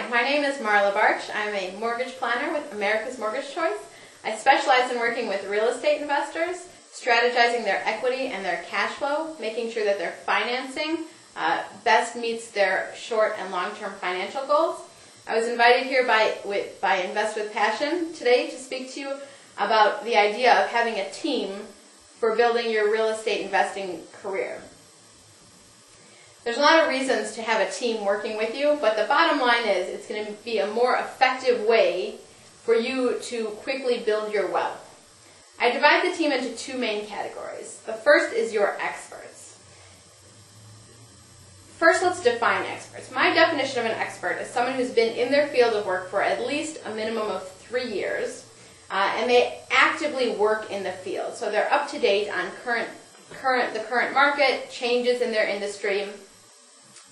Hi, my name is Marla Branch. I'm a mortgage planner with America's Mortgage Choice. I specialize in working with real estate investors, strategizing their equity and their cash flow, making sure that their financing best meets their short and long-term financial goals. I was invited here by Invest with Passion today to speak to you about the idea of having a team for building your real estate investing career. There's a lot of reasons to have a team working with you, but the bottom line is it's going to be a more effective way for you to quickly build your wealth. I divide the team into two main categories. The first is your experts. First, let's define experts. My definition of an expert is someone who's been in their field of work for at least a minimum of 3 years, and they actively work in the field. So they're up to date on the current market, changes in their industry,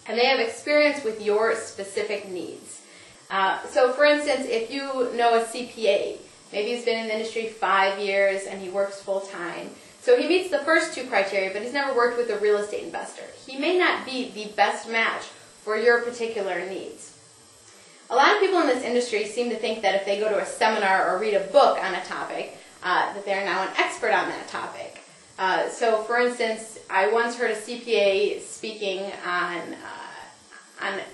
and they have experience with your specific needs. So for instance, if you know a CPA, maybe he's been in the industry 5 years and he works full-time. So he meets the first two criteria, but he's never worked with a real estate investor. He may not be the best match for your particular needs. A lot of people in this industry seem to think that if they go to a seminar or read a book on a topic, that they're now an expert on that topic. So for instance, I once heard a CPA speaking on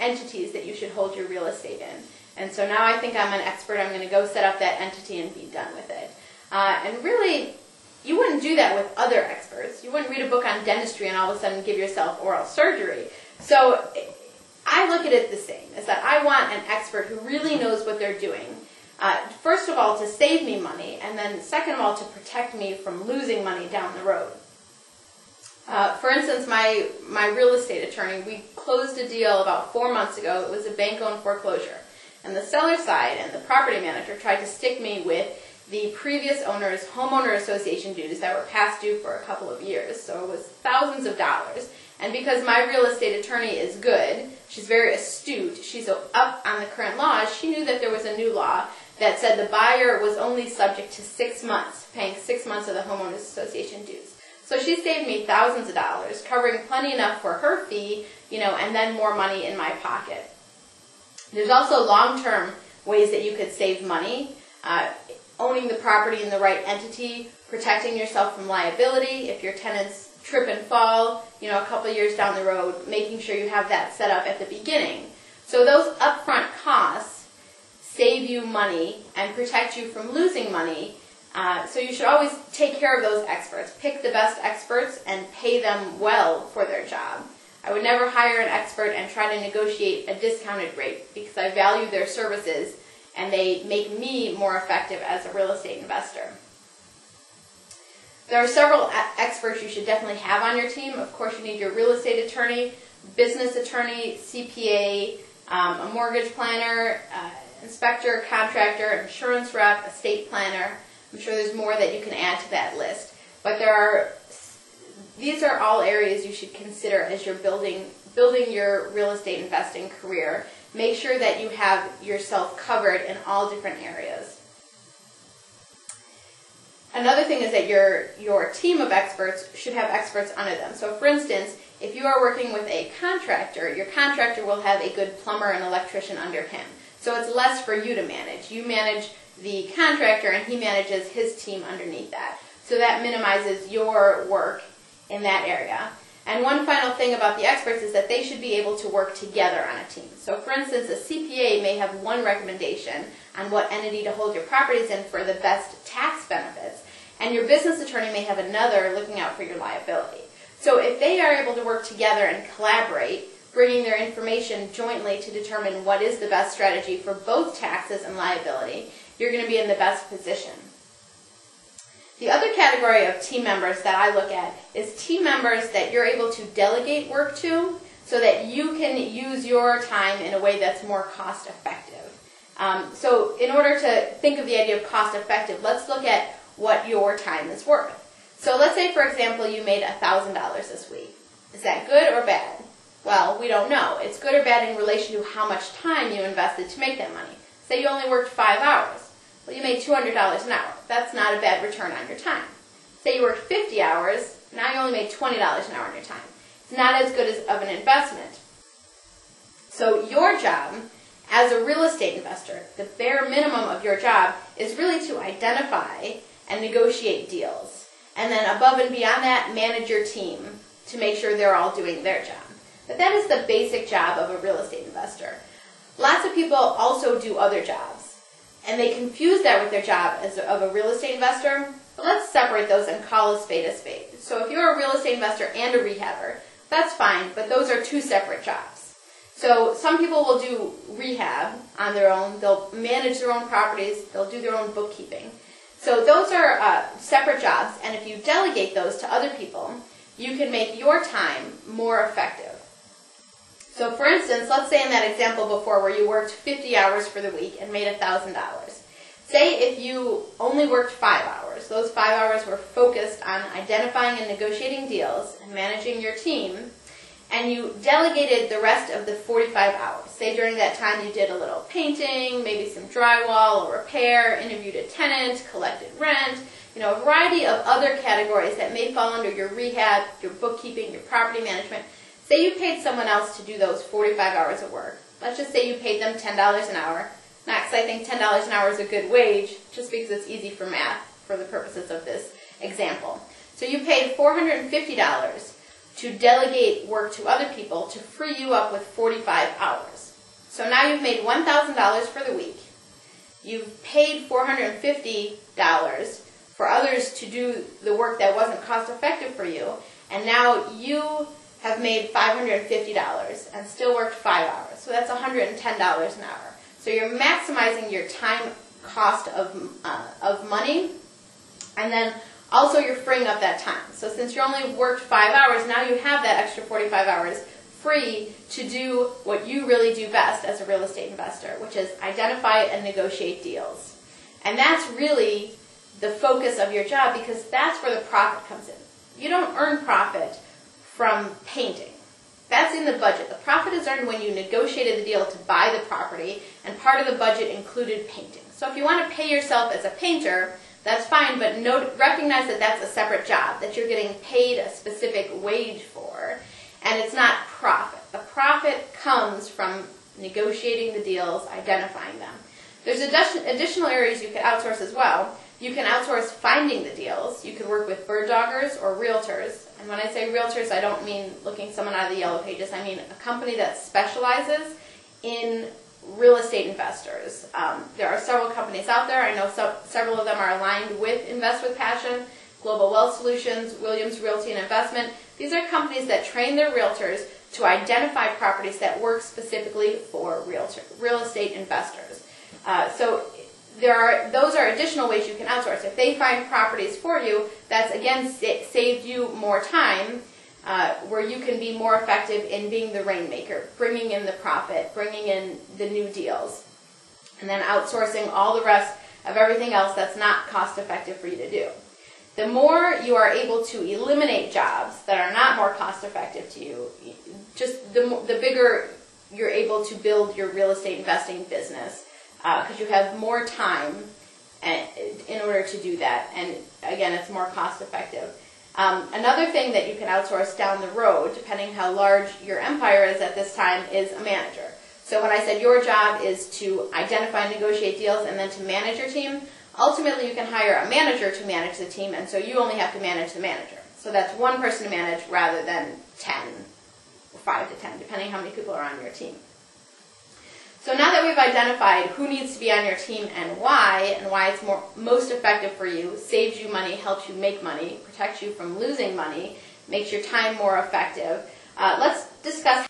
entities that you should hold your real estate in. And so now I think I'm an expert. I'm going to go set up that entity and be done with it. And really, you wouldn't do that with other experts. You wouldn't read a book on dentistry and all of a sudden give yourself oral surgery. So I look at it the same, is that I want an expert who really knows what they're doing. First of all, to save me money, and then second of all, to protect me from losing money down the road. For instance, my real estate attorney, we closed a deal about 4 months ago. It was a bank-owned foreclosure. And the seller side and the property manager tried to stick me with the previous owner's homeowner association dues that were past due for a couple of years. So it was thousands of dollars. And because my real estate attorney is good, she's very astute, she's up on the current laws, she knew that there was a new law that said the buyer was only subject to 6 months, paying 6 months of the homeowners association dues. So she saved me thousands of dollars, covering plenty enough for her fee, and then more money in my pocket. There's also long-term ways that you could save money. Owning the property in the right entity, protecting yourself from liability. If your tenants trip and fall, a couple of years down the road, making sure you have that set up at the beginning. So those upfront costs save you money and protect you from losing money. So you should always take care of those experts. Pick the best experts and pay them well for their job. I would never hire an expert and try to negotiate a discounted rate because I value their services and they make me more effective as a real estate investor. There are several experts you should definitely have on your team. Of course, you need your real estate attorney, business attorney, CPA, a mortgage planner, inspector, contractor, insurance rep, estate planner. I'm sure there's more that you can add to that list. But these are all areas you should consider as you're building your real estate investing career. Make sure that you have yourself covered in all different areas. Another thing is that your team of experts should have experts under them. So for instance, if you are working with a contractor, your contractor will have a good plumber and electrician under him. So it's less for you to manage. You manage the contractor and he manages his team underneath that. So that minimizes your work in that area. And one final thing about the experts is that they should be able to work together on a team. So for instance, a CPA may have one recommendation on what entity to hold your properties in for the best tax benefits, and your business attorney may have another looking out for your liability. So if they are able to work together and collaborate, bringing their information jointly to determine what is the best strategy for both taxes and liability, you're going to be in the best position. The other category of team members that I look at is team members that you're able to delegate work to so that you can use your time in a way that's more cost effective. So in order to think of the idea of cost effective, let's look at what your time is worth. So let's say, for example, you made $1,000 this week. Is that good or bad? Well, we don't know. It's good or bad in relation to how much time you invested to make that money. Say you only worked 5 hours. Well, you made $200 an hour. That's not a bad return on your time. Say you worked 50 hours, now you only made $20 an hour on your time. It's not as good of an investment. So your job as a real estate investor, the bare minimum of your job is really to identify and negotiate deals. And then above and beyond that, manage your team to make sure they're all doing their job. But that is the basic job of a real estate investor. Lots of people also do other jobs, and they confuse that with their job of a real estate investor. But let's separate those and call a spade a spade. So if you're a real estate investor and a rehabber, that's fine, but those are two separate jobs. So some people will do rehab on their own. They'll manage their own properties. They'll do their own bookkeeping. So those are separate jobs, and if you delegate those to other people, you can make your time more effective. So for instance, let's say in that example before where you worked 50 hours for the week and made $1,000. Say if you only worked 5 hours, those 5 hours were focused on identifying and negotiating deals and managing your team, and you delegated the rest of the 45 hours. Say during that time you did a little painting, maybe some drywall or repair, interviewed a tenant, collected rent, a variety of other categories that may fall under your rehab, your bookkeeping, your property management. Say you paid someone else to do those 45 hours of work. Let's just say you paid them $10 an hour. Not because I think $10 an hour is a good wage, just because it's easy for math for the purposes of this example. So you paid $450 to delegate work to other people to free you up with 45 hours. So now you've made $1,000 for the week. You've paid $450 for others to do the work that wasn't cost effective for you, and now you have made $550 and still worked 5 hours. So that's $110 an hour. So you're maximizing your time cost of money, and then also you're freeing up that time. So since you only worked 5 hours, now you have that extra 45 hours free to do what you really do best as a real estate investor, which is identify and negotiate deals. And that's really the focus of your job, because that's where the profit comes in. You don't earn profit from painting. That's in the budget. The profit is earned when you negotiated the deal to buy the property, and part of the budget included painting. So if you want to pay yourself as a painter, that's fine, but recognize that that's a separate job, that you're getting paid a specific wage for, and it's not profit. The profit comes from negotiating the deals, identifying them. There's additional areas you could outsource as well. You can outsource finding the deals. You could work with bird doggers or realtors. And when I say realtors, I don't mean looking someone out of the yellow pages. I mean a company that specializes in real estate investors. There are several companies out there. I know several of them are aligned with Invest with Passion, Global Wealth Solutions, Williams Realty and Investment. These are companies that train their realtors to identify properties that work specifically for real estate investors. Those are additional ways you can outsource. If they find properties for you, that's again saved you more time, where you can be more effective in being the rainmaker, bringing in the profit, bringing in the new deals, and then outsourcing all the rest of everything else that's not cost effective for you to do. The more you are able to eliminate jobs that are not more cost effective to you, just the bigger you're able to build your real estate investing business, because you have more time in order to do that, and again, it's more cost effective. Another thing that you can outsource down the road, depending how large your empire is at this time, is a manager. So when I said your job is to identify and negotiate deals and then to manage your team, ultimately you can hire a manager to manage the team, and so you only have to manage the manager. So that's one person to manage rather than 10 or 5 to 10, depending how many people are on your team. So now that we've identified who needs to be on your team and why it's most effective for you, saves you money, helps you make money, protects you from losing money, makes your time more effective, let's discuss